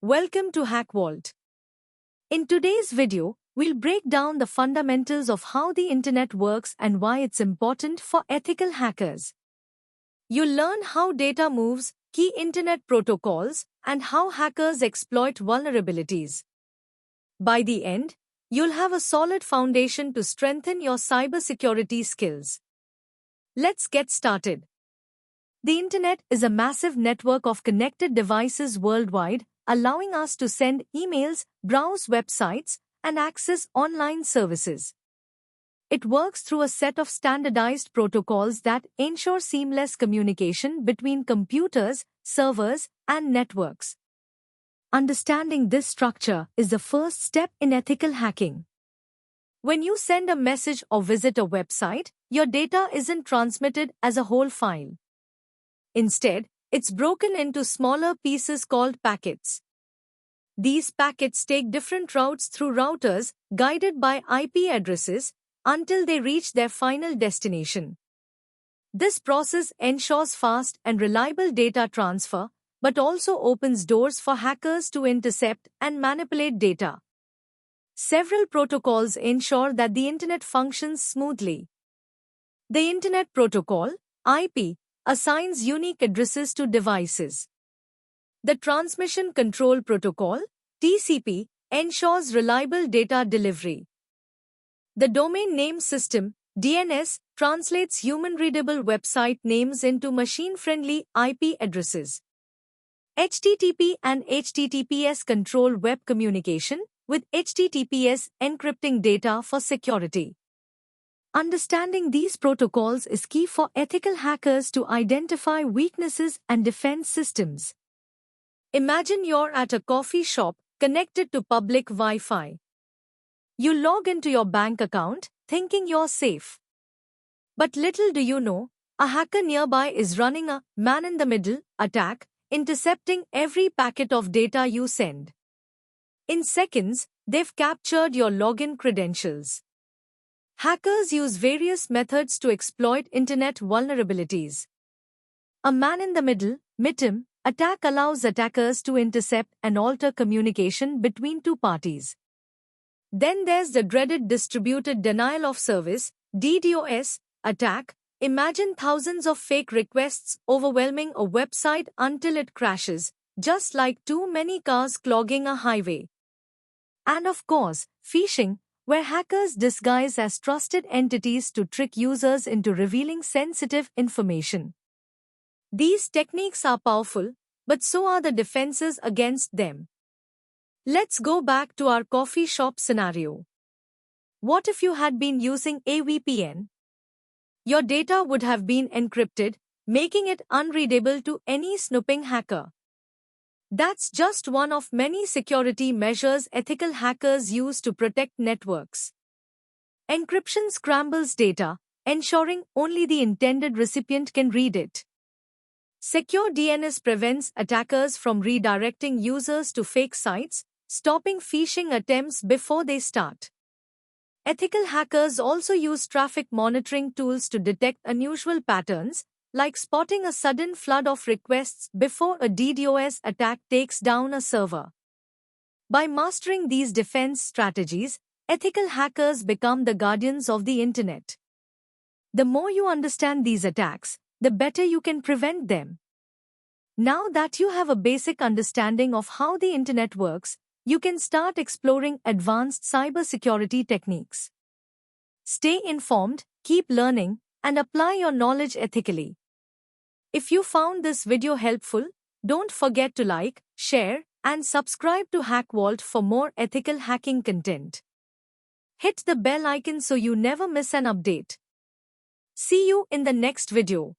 Welcome to HackVault. In today's video, we'll break down the fundamentals of how the internet works and why it's important for ethical hackers. You'll learn how data moves, key internet protocols, and how hackers exploit vulnerabilities. By the end, you'll have a solid foundation to strengthen your cybersecurity skills. Let's get started. The internet is a massive network of connected devices worldwide, allowing us to send emails, browse websites, and access online services. It works through a set of standardized protocols that ensure seamless communication between computers, servers, and networks. Understanding this structure is the first step in ethical hacking. When you send a message or visit a website, your data isn't transmitted as a whole file. Instead, it's broken into smaller pieces called packets. These packets take different routes through routers, guided by IP addresses, until they reach their final destination. This process ensures fast and reliable data transfer, but also opens doors for hackers to intercept and manipulate data. Several protocols ensure that the internet functions smoothly. The Internet Protocol, IP, assigns unique addresses to devices. The Transmission Control Protocol, TCP, ensures reliable data delivery. The Domain Name System, DNS, translates human-readable website names into machine-friendly IP addresses. HTTP and HTTPS control web communication, with HTTPS encrypting data for security. Understanding these protocols is key for ethical hackers to identify weaknesses and defend systems. Imagine you're at a coffee shop connected to public Wi-Fi. You log into your bank account, thinking you're safe. But little do you know, a hacker nearby is running a man-in-the-middle attack, intercepting every packet of data you send. In seconds, they've captured your login credentials. Hackers use various methods to exploit internet vulnerabilities. A man-in-the-middle (MITM) attack allows attackers to intercept and alter communication between two parties. Then there's the dreaded distributed denial of service (DDoS) attack. Imagine thousands of fake requests overwhelming a website until it crashes, just like too many cars clogging a highway. And of course, phishing, where hackers disguise as trusted entities to trick users into revealing sensitive information. These techniques are powerful, but so are the defenses against them. Let's go back to our coffee shop scenario. What if you had been using a VPN? Your data would have been encrypted, making it unreadable to any snooping hacker. That's just one of many security measures ethical hackers use to protect networks. Encryption scrambles data, ensuring only the intended recipient can read it. Secure DNS prevents attackers from redirecting users to fake sites, stopping phishing attempts before they start. Ethical hackers also use traffic monitoring tools to detect unusual patterns, like spotting a sudden flood of requests before a DDoS attack takes down a server. By mastering these defense strategies, ethical hackers become the guardians of the internet. The more you understand these attacks, the better you can prevent them. Now that you have a basic understanding of how the internet works, you can start exploring advanced cybersecurity techniques. Stay informed, keep learning, and apply your knowledge ethically. If you found this video helpful, don't forget to like, share, and subscribe to HackVault for more ethical hacking content. Hit the bell icon so you never miss an update. See you in the next video.